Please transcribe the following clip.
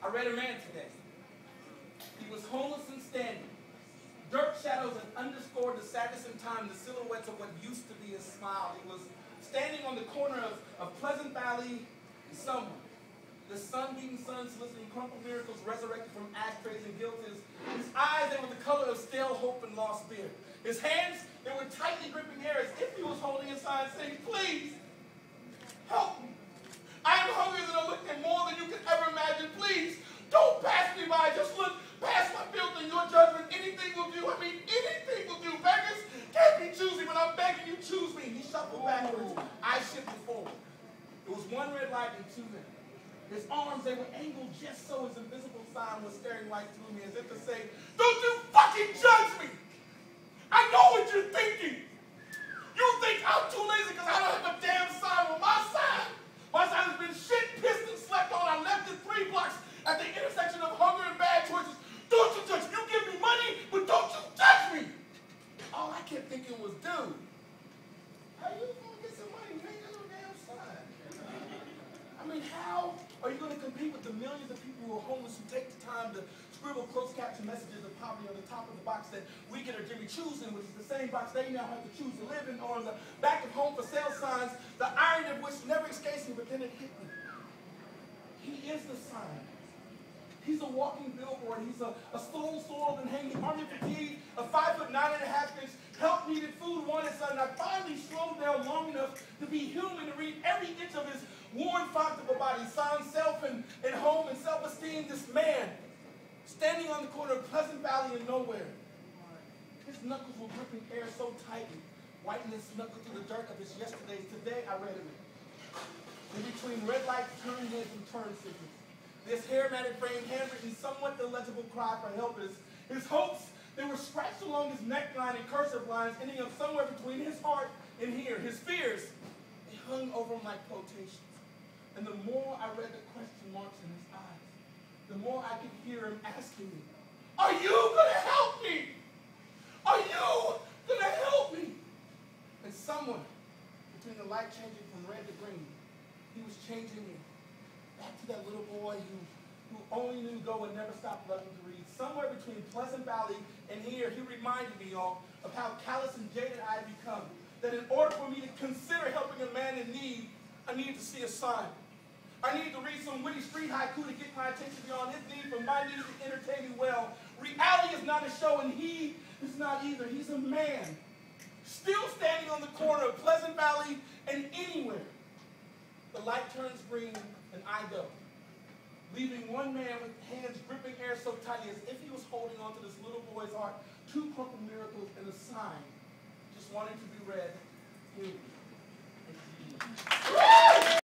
I read a man today. He was homeless and standing. Dirt shadows had underscored the sadness in time, the silhouettes of what used to be his smile. He was standing on the corner of Pleasant Valley and Summer. The sun-beaten sun soliciting crumpled miracles resurrected from ashtrays and guilt. His eyes, they were the color of stale hope and lost beer. His hands, they were tightly gripping air as if he was holding a sign saying, please, help me. I am hungrier than a lick and more than you could ever imagine. Please, don't pass me by. Just look past my filth and your judgment. Anything will do. I mean, anything will do. Beggars can't be choosy, but I'm begging you, choose me. He shuffled backwards. I shifted forward. There was one red light and two men. His arms, they were angled just so his invisible sign was staring right through me, as if to say, don't you fucking judge me. I know what you're thinking. You think I'm too lazy because I don't have a damn sign. Well, my sign has been shit, pissed, and slept on. I left it 3 blocks at the intersection of hunger and bad choices. Don't you judge me. You give me money, but don't you judge me. All I kept thinking was, dude, how you gonna get some money? You ain't got no damn sign. I mean, how are you going to compete with the millions of people who are homeless who take the time to scribble closed caption messages of poverty on the top of the box that we get our Jimmy Choos in, which is the same box they now have to choose to live in, or on the back of home for sale signs, the irony of which never escapes me, but then it hit me. He is the sign. He's a walking billboard. He's a soul soiled and hanging, army fatigued, a 5'9.5" help needed, food wanted son. I finally slowed down long enough to be human to read every inch of his worn font of a body, signs self and home and self-esteem. This man, standing on the corner of Pleasant Valley and nowhere. His knuckles were gripping air so tightly, whitening his knuckles through the dirt of his yesterdays. Today I read it. In between red lights, turn heads, and turn signals. This hair-matted frame, handwritten, somewhat illegible cry for help. His hopes, they were scratched along his neckline in cursive lines, ending up somewhere between his heart and here. His fears, they hung over him like quotations. And the more I read the question marks in his eyes, the more I could hear him asking me, are you going to help me? Are you going to help me? And somewhere between the light changing from red to green, he was changing me back to that little boy who only knew go and never stopped loving to read. Somewhere between Pleasant Valley and here, he reminded me, y'all, of how callous and jaded I had become. That in order for me to consider helping a man in need, I needed to see a sign. I needed to read some witty street haiku to get my attention beyond his need for my need to entertain me well. Reality is not a show, and he is not either. He's a man, still standing on the corner of Pleasant Valley and anywhere. The light turns green, and I go, leaving one man with hands gripping air so tightly as if he was holding on to this little boy's heart, 2 crumpled miracles and a sign, just wanting to be read.